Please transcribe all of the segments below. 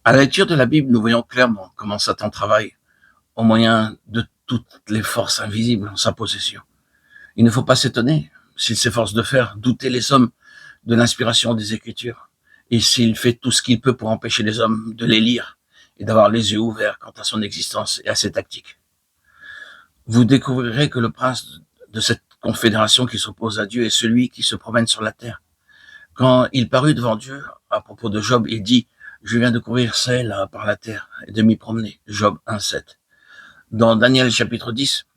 À la lecture de la Bible, nous voyons clairement comment Satan travaille au moyen de toutes les forces invisibles en sa possession. Il ne faut pas s'étonner s'il s'efforce de faire douter les hommes de l'inspiration des Écritures et s'il fait tout ce qu'il peut pour empêcher les hommes de les lire et d'avoir les yeux ouverts quant à son existence et à ses tactiques. Vous découvrirez que le prince de cette confédération qui s'oppose à Dieu est celui qui se promène sur la terre. Quand il parut devant Dieu, à propos de Job, il dit « Je viens de courir ça et là par la terre et de m'y promener ». Job 1,7. Dans Daniel chapitre 10,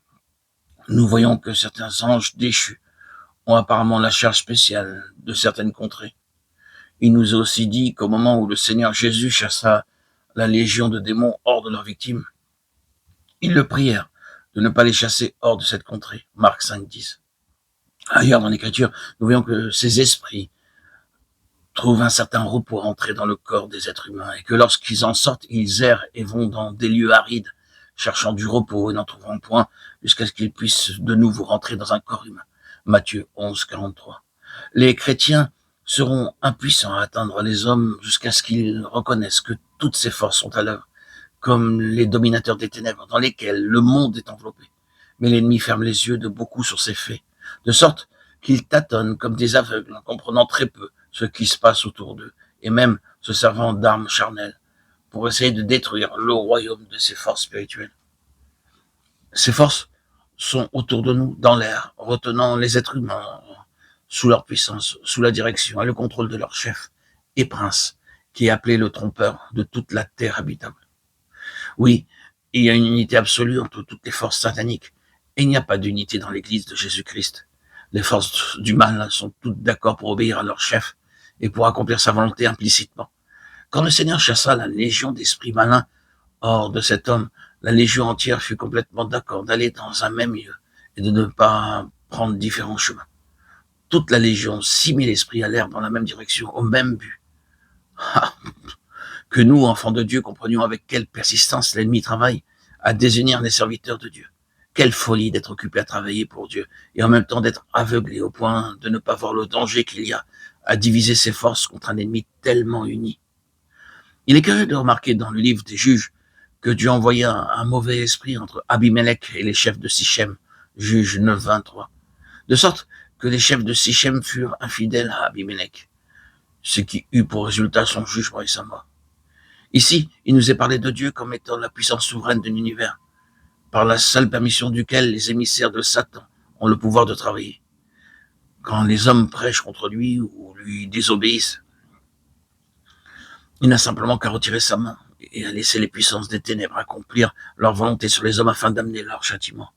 nous voyons que certains anges déchus ont apparemment la charge spéciale de certaines contrées. Il nous a aussi dit qu'au moment où le Seigneur Jésus chassa la légion de démons hors de leurs victimes, ils le prièrent de ne pas les chasser hors de cette contrée. Marc 5,10. Ailleurs dans l'Écriture, nous voyons que ces esprits trouvent un certain repos à entrer dans le corps des êtres humains et que lorsqu'ils en sortent, ils errent et vont dans des lieux arides, cherchant du repos et n'en trouvant point jusqu'à ce qu'ils puissent de nouveau rentrer dans un corps humain. Matthieu 11,43. Les chrétiens seront impuissants à atteindre les hommes jusqu'à ce qu'ils reconnaissent que toutes ces forces sont à l'œuvre, comme les dominateurs des ténèbres dans lesquels le monde est enveloppé. Mais l'ennemi ferme les yeux de beaucoup sur ces faits, de sorte qu'ils tâtonnent comme des aveugles, en comprenant très peu ce qui se passe autour d'eux, et même se servant d'armes charnelles pour essayer de détruire le royaume de ces forces spirituelles. Ces forces sont autour de nous, dans l'air, retenant les êtres humains sous leur puissance, sous la direction et le contrôle de leur chef et prince, qui est appelé le trompeur de toute la terre habitable. Oui, il y a une unité absolue entre toutes les forces sataniques, et il n'y a pas d'unité dans l'Église de Jésus-Christ. Les forces du mal sont toutes d'accord pour obéir à leur chef et pour accomplir sa volonté implicitement. Quand le Seigneur chassa la légion d'esprits malins hors de cet homme, la légion entière fut complètement d'accord d'aller dans un même lieu et de ne pas prendre différents chemins. Toute la légion, 6000 esprits allèrent dans la même direction, au même but. Ah, que nous, enfants de Dieu, comprenions avec quelle persistance l'ennemi travaille à désunir les serviteurs de Dieu. Quelle folie d'être occupé à travailler pour Dieu et en même temps d'être aveuglé au point de ne pas voir le danger qu'il y a à diviser ses forces contre un ennemi tellement uni. Il est curieux de remarquer dans le livre des Juges que Dieu envoya un mauvais esprit entre Abimelech et les chefs de Sichem, Juges 9, 23, de sorte que les chefs de Sichem furent infidèles à Abimelech, ce qui eut pour résultat son jugement et sa mort. Ici, il nous est parlé de Dieu comme étant la puissance souveraine de l'univers, par la seule permission duquel les émissaires de Satan ont le pouvoir de travailler. Quand les hommes prêchent contre lui ou lui désobéissent, il n'a simplement qu'à retirer sa main et à laisser les puissances des ténèbres accomplir leur volonté sur les hommes afin d'amener leur châtiment.